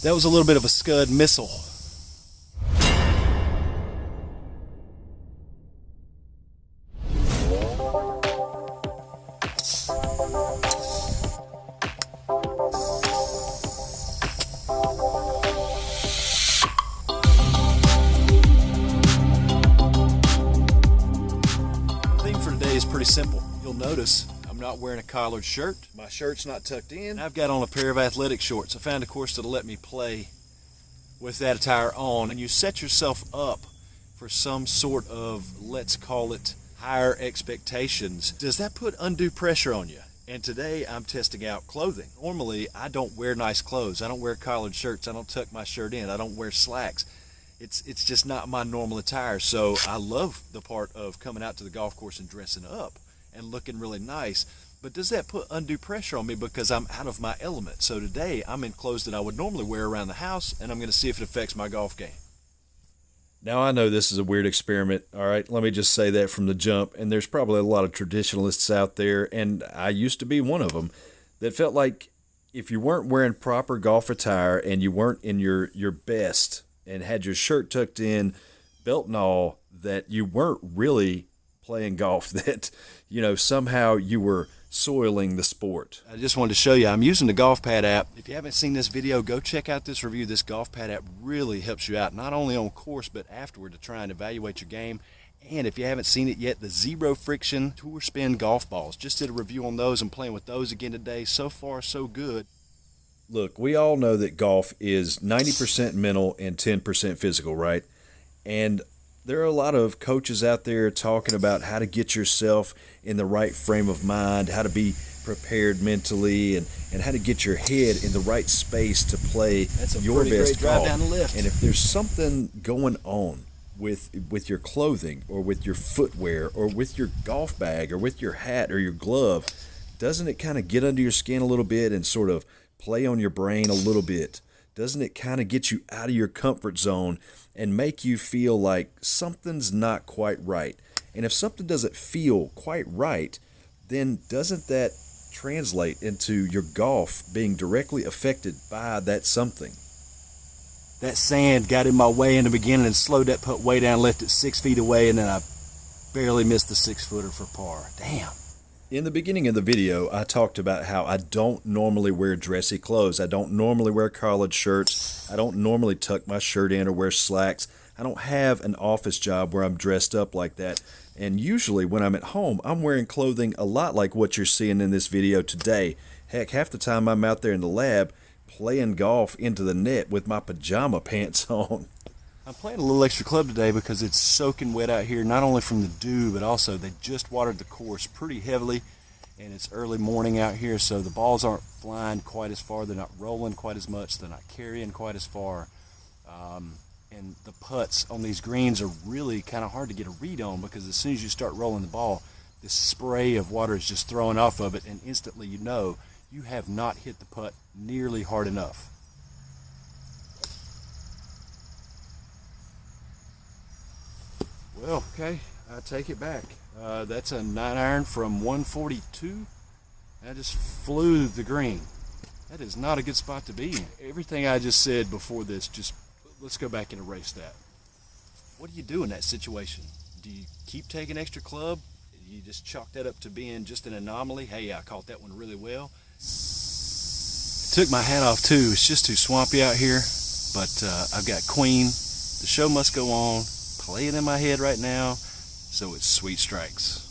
That was a little bit of a Scud missile. The theme for today is pretty simple. You'll notice I'm not wearing a collared shirt. My shirt's not tucked in. I've got on a pair of athletic shorts. I found a course that'll let me play with that attire on. And you set yourself up for some sort of, let's call it, higher expectations. Does that put undue pressure on you? And today I'm testing out clothing. Normally I don't wear nice clothes. I don't wear collared shirts. I don't tuck my shirt in. I don't wear slacks. It's just not my normal attire. So I love the part of coming out to the golf course and dressing up and looking really nice. But does that put undue pressure on me because I'm out of my element? So today I'm in clothes that I would normally wear around the house, and I'm going to see if it affects my golf game. Now I know this is a weird experiment, all right? Let me just say that from the jump, and there's probably a lot of traditionalists out there, and I used to be one of them, that felt like if you weren't wearing proper golf attire and you weren't in your best and had your shirt tucked in, belt and all, that you weren't really playing golf, that, somehow you were soiling the sport. I just wanted to show you, I'm using the GolfPad app. If you haven't seen this video, go check out this review. This GolfPad app really helps you out, not only on course, but afterward to try and evaluate your game. And if you haven't seen it yet, the Zero Friction Tour Spin golf balls. Just did a review on those. I'm playing with those again today. So far, so good. Look, we all know that golf is 90% mental and 10% physical, right? And there are a lot of coaches out there talking about how to get yourself in the right frame of mind, how to be prepared mentally, and how to get your head in the right space to play your best golf. Down the lift. And if there's something going on with your clothing or with your footwear or with your golf bag or with your hat or your glove, doesn't it kind of get under your skin a little bit and sort of play on your brain a little bit? Doesn't it kind of get you out of your comfort zone and make you feel like something's not quite right? And if something doesn't feel quite right, then doesn't that translate into your golf being directly affected by that something? That sand got in my way in the beginning and slowed that putt way down, left it 6 feet away, and then I barely missed the 6-footer for par. Damn. In the beginning of the video, I talked about how I don't normally wear dressy clothes. I don't normally wear collared shirts. I don't normally tuck my shirt in or wear slacks. I don't have an office job where I'm dressed up like that. And usually when I'm at home, I'm wearing clothing a lot like what you're seeing in this video today. Heck, half the time I'm out there in the lab playing golf into the net with my pajama pants on. I'm playing a little extra club today because it's soaking wet out here, not only from the dew, but also they just watered the course pretty heavily, and it's early morning out here, so the balls aren't flying quite as far, they're not rolling quite as much, they're not carrying quite as far, and the putts on these greens are really kind of hard to get a read on because as soon as you start rolling the ball, this spray of water is just throwing off of it, and instantly you know you have not hit the putt nearly hard enough. Well, okay, I take it back. That's a 9-iron from 142. I just flew the green. That is not a good spot to be in. Everything I just said before this, just let's go back and erase that. What do you do in that situation? Do you keep taking extra club? Do you just chalk that up to being just an anomaly? Hey, I caught that one really well. Took my hat off too. It's just too swampy out here, but I've got Queen. The show must go on. Playing in my head right now, so it's Sweet Strikes.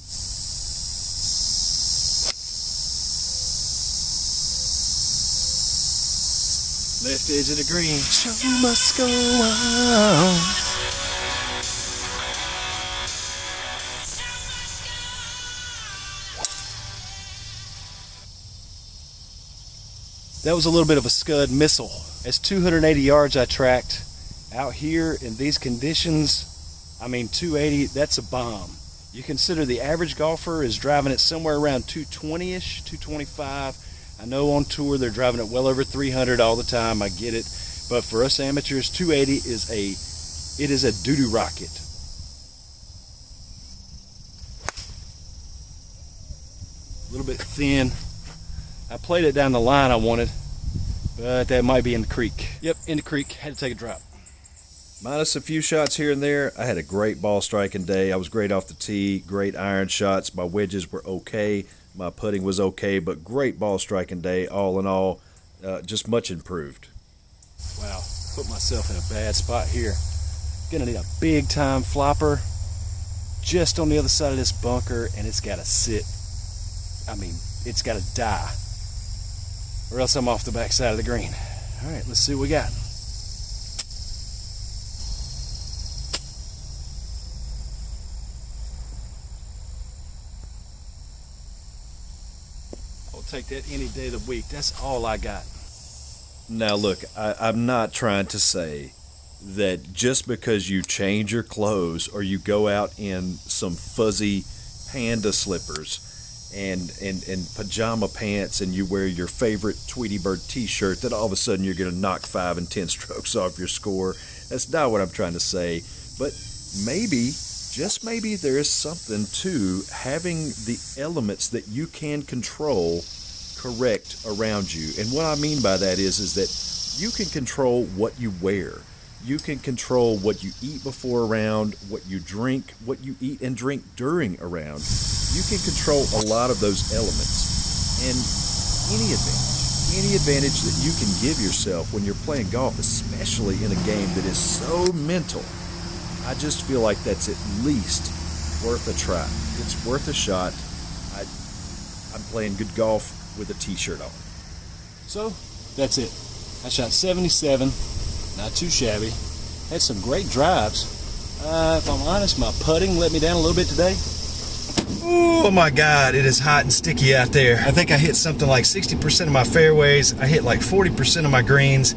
Left edge of the green. Show must go on. That was a little bit of a Scud missile. It's 280 yards I tracked. Out here in these conditions, 280, that's a bomb. You consider the average golfer is driving it somewhere around 220-ish, 225. I know on tour they're driving it well over 300 all the time, I get it. But for us amateurs, 280 is a doo-doo rocket. A little bit thin. I played it down the line I wanted, But that might be in the creek. Yep, in the creek. Had to take a drop. Minus a few shots here and there, I had a great ball striking day. I was great off the tee, great iron shots. My wedges were okay. My putting was okay, but great ball striking day all in all. Just much improved. Wow, put myself in a bad spot here. Gonna need a big time flopper just on the other side of this bunker, and it's gotta sit. I mean, it's gotta die, or else I'm off the back side of the green. All right, let's see what we got. I'll take that any day of the week. That's all I got. Now look, I'm not trying to say that just because you change your clothes or you go out in some fuzzy panda slippers and pajama pants and you wear your favorite Tweety Bird t-shirt that all of a sudden you're going to knock 5 and 10 strokes off your score. That's not what I'm trying to say. But maybe, just maybe, there is something to having the elements that you can control correct around you. And what I mean by that is that you can control what you wear. You can control what you eat before a round, what you drink, what you eat and drink during a round. You can control a lot of those elements. And any advantage that you can give yourself when you're playing golf, especially in a game that is so mental, I just feel like that's at least worth a try. It's worth a shot. I'm playing good golf with a t-shirt on. So that's it. I shot 77, not too shabby. Had some great drives. If I'm honest, my putting let me down a little bit today. Oh my God, it is hot and sticky out there. I think I hit something like 60% of my fairways. I hit like 40% of my greens.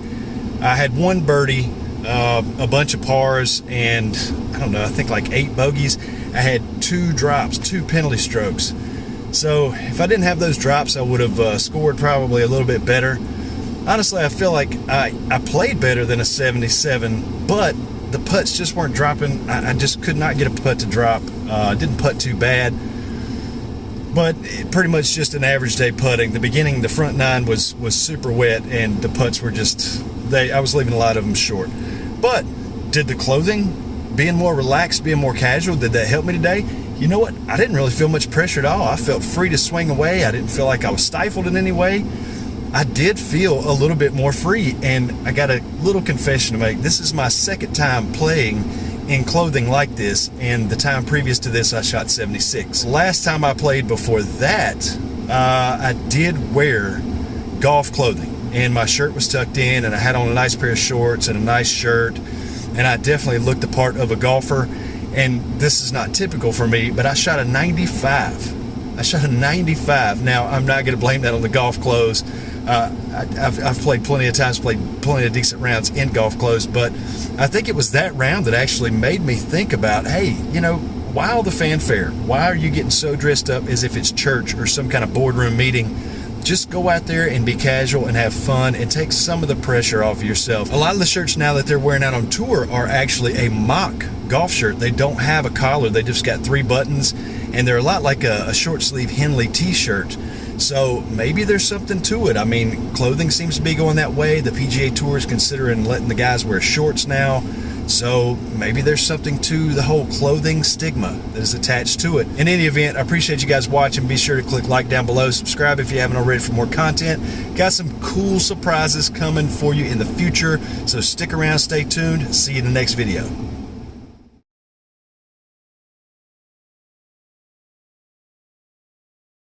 I had one birdie, a bunch of pars, and I don't know, I think like 8 bogeys. I had 2 drops, 2 penalty strokes. So if I didn't have those drops, I would have scored probably a little bit better. Honestly, I feel like I played better than a 77, but the putts just weren't dropping. I just could not get a putt to drop. Didn't putt too bad, but pretty much just an average day putting. The beginning, the front 9 was super wet, and the putts were just, I was leaving a lot of them short. But did the clothing, being more relaxed, being more casual, did that help me today? You know what? I didn't really feel much pressure at all. I felt free to swing away. I didn't feel like I was stifled in any way. I did feel a little bit more free, and I got a little confession to make. This is my second time playing in clothing like this, and the time previous to this I shot 76. Last time I played before that, I did wear golf clothing, and my shirt was tucked in, and I had on a nice pair of shorts and a nice shirt, and I definitely looked the part of a golfer. And this is not typical for me, but I shot a 95. I shot a 95. Now, I'm not going to blame that on the golf clothes. I've played plenty of times, played plenty of decent rounds in golf clothes, but I think it was that round that actually made me think about, hey, you know, why all the fanfare? Why are you getting so dressed up as if it's church or some kind of boardroom meeting? Just go out there and be casual and have fun and take some of the pressure off of yourself. A lot of the shirts now that they're wearing out on tour are actually a mock golf shirt. They don't have a collar. They just got 3 buttons, and they're a lot like a short sleeve Henley t-shirt. So maybe there's something to it. I mean, clothing seems to be going that way. The PGA Tour is considering letting the guys wear shorts now. So maybe there's something to the whole clothing stigma that is attached to it. In any event, I appreciate you guys watching. Be sure to click like down below. Subscribe if you haven't already for more content. Got some cool surprises coming for you in the future. So stick around, stay tuned. See you in the next video.